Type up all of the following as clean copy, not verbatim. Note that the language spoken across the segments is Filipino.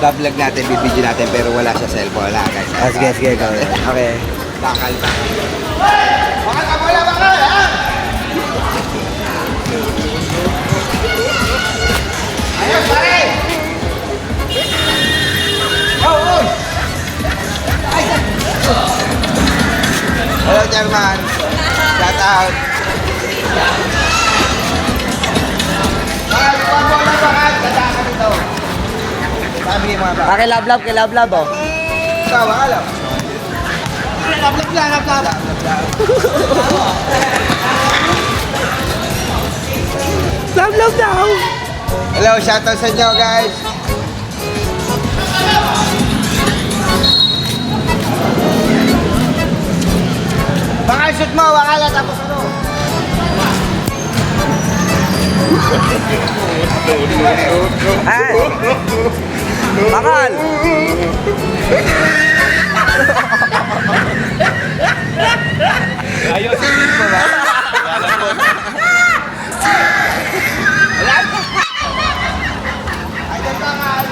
bablog natin, bibidyo natin, pero wala sa cellphone na, guys. Sige, go. Okay. Bakal. Bakal ka muna, bakal, ha? Ayun, pare! Oh! Hello, Chairman. Shout out. Bakal, ikaw mo na bakal. Ganda ka dito. Sabi mo ba? Kay love, oh. Ikaw, bakal, oh. Lablab lang. Love daw. Hello, shoutout sa inyo, guys. Baka shoot mo, wakala, tapos ano? Bakal. Ayos, hindi ko ba? Idol bakal.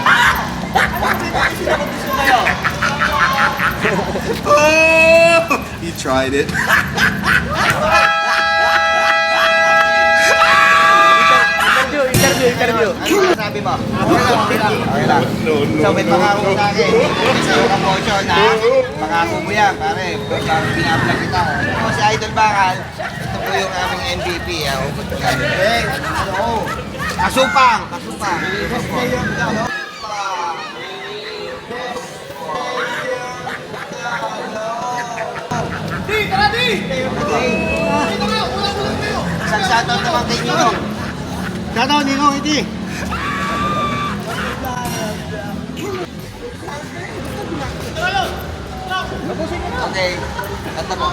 He tried it. Interview. Ano sabi mo? Okay lang. So may pangako mo sa akin. Sa iyong promotion na pangako mo yan, pare. Bago binablog kita. Ito si Idol Bakal. Ito po yung aming MVP. Ubod ko yan. Kasupang. Isang shoutout naman kay Nino. Shoutout, Ninong, hindi. Okay. At ako.